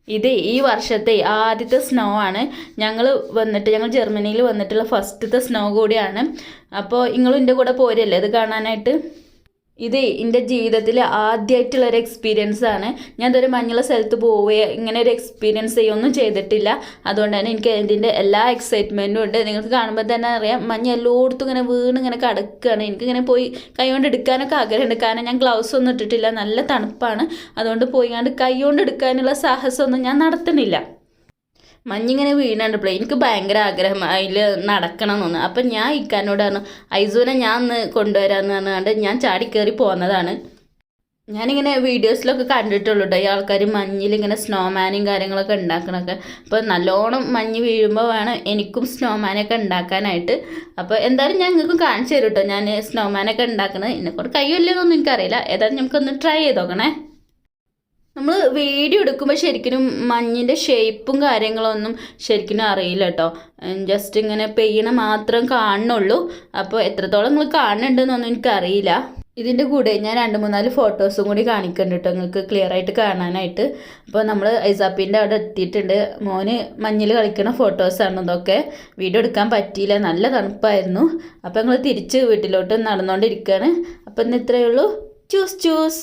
ഇത് ഈ വർഷത്തെ ആദ്യത്തെ സ്നോ ആണ്. ഞങ്ങൾ ജർമ്മനിയിൽ വന്നിട്ടുള്ള ഫസ്റ്റത്തെ സ്നോ കൂടിയാണ്. അപ്പോൾ നിങ്ങളും എൻ്റെ കൂടെ പോരല്ലേ ഇത് കാണാനായിട്ട്? ഇത് എൻ്റെ ജീവിതത്തിൽ ആദ്യമായിട്ടുള്ളൊരു എക്സ്പീരിയൻസ് ആണ്. ഞാൻ ഇതൊരു മഞ്ഞുള്ള സ്ഥലത്ത് പോവുകയോ ഇങ്ങനെ ഒരു എക്സ്പീരിയൻസ് ചെയ്യൊന്നും ചെയ്തിട്ടില്ല. അതുകൊണ്ട് തന്നെ എനിക്ക് ഇതിൻ്റെ എല്ലാ എക്സൈറ്റ്മെൻറ്റും ഉണ്ട്. നിങ്ങൾക്ക് കാണുമ്പോൾ തന്നെ അറിയാം, മഞ്ഞ് എല്ലായിടത്തും ഇങ്ങനെ വീണ് ഇങ്ങനെ കിടക്കുകയാണ്. എനിക്കിങ്ങനെ പോയി കൈ കൊണ്ട് എടുക്കാനൊക്കെ ആഗ്രഹമുണ്ട്. കാരണം ഞാൻ ഗ്ലൗസ് ഒന്നും ഇട്ടിട്ടില്ല, നല്ല തണുപ്പാണ്. അതുകൊണ്ട് പോയി കൈ കൊണ്ട് എടുക്കാനുള്ള സാഹസമൊന്നും ഞാൻ നടത്തുന്നില്ല. മഞ്ഞിങ്ങനെ വീണുണ്ടപ്പോൾ എനിക്ക് ഭയങ്കര ആഗ്രഹം അതിൽ നടക്കണം എന്നൊന്ന്. അപ്പം ഞാൻ ഇക്കാനോട് പറഞ്ഞു, ഐസൂനെ ഞാൻ ഒന്ന് കൊണ്ടുവരാമെന്ന് പറഞ്ഞുകൊണ്ട് ഞാൻ ചാടി കയറി പോകുന്നതാണ്. ഞാനിങ്ങനെ വീഡിയോസിലൊക്കെ കണ്ടിട്ടുള്ളൂ കേട്ടോ ഈ ആൾക്കാർ മഞ്ഞിൽ ഇങ്ങനെ സ്നോമാനും കാര്യങ്ങളൊക്കെ ഉണ്ടാക്കണമൊക്കെ. അപ്പോൾ നല്ലോണം മഞ്ഞ് വീഴുമ്പോൾ വേണം എനിക്കും സ്നോമാനൊക്കെ ഉണ്ടാക്കാനായിട്ട്. അപ്പോൾ എന്തായാലും ഞാൻ നിങ്ങൾക്കും കാണിച്ചു തരും കേട്ടോ ഞാൻ സ്നോമാനൊക്കെ ഉണ്ടാക്കുന്നത്. എന്നെക്കൊണ്ട് കഴിയില്ലെന്നൊന്നും എനിക്കറിയില്ല. ഏതായാലും നമുക്കൊന്ന് ട്രൈ ചെയ്ത് നോക്കണേ. നമ്മൾ വീഡിയോ എടുക്കുമ്പോൾ ശരിക്കും മഞ്ഞിൻ്റെ ഷേപ്പും കാര്യങ്ങളൊന്നും ശരിക്കും അറിയില്ല കേട്ടോ. ജസ്റ്റ് ഇങ്ങനെ പെയ്യണ മാത്രം കാണുന്നുള്ളൂ. അപ്പോൾ എത്രത്തോളം നിങ്ങൾ കാണുന്നുണ്ടെന്നൊന്നും എനിക്കറിയില്ല. ഇതിൻ്റെ കൂടെ ഞാൻ 2-3-4 ഫോട്ടോസും കൂടി കാണിക്കുന്നുണ്ട് കേട്ടോ നിങ്ങൾക്ക് ക്ലിയർ ആയിട്ട് കാണാനായിട്ട്. അപ്പോൾ നമ്മൾ ഐസാപ്പിൻ്റെ അവിടെ എത്തിയിട്ടുണ്ട്. മോന് മഞ്ഞിൽ കളിക്കുന്ന ഫോട്ടോസാണ് ഇതൊക്കെ. വീഡിയോ എടുക്കാൻ പറ്റിയില്ല, നല്ല തണുപ്പായിരുന്നു. അപ്പോൾ ഞങ്ങൾ തിരിച്ച് വീട്ടിലോട്ട് നടന്നുകൊണ്ടിരിക്കുകയാണ്. അപ്പോൾ ഇന്ന് ഇത്രയേ ഉള്ളൂ. ചൂസ്.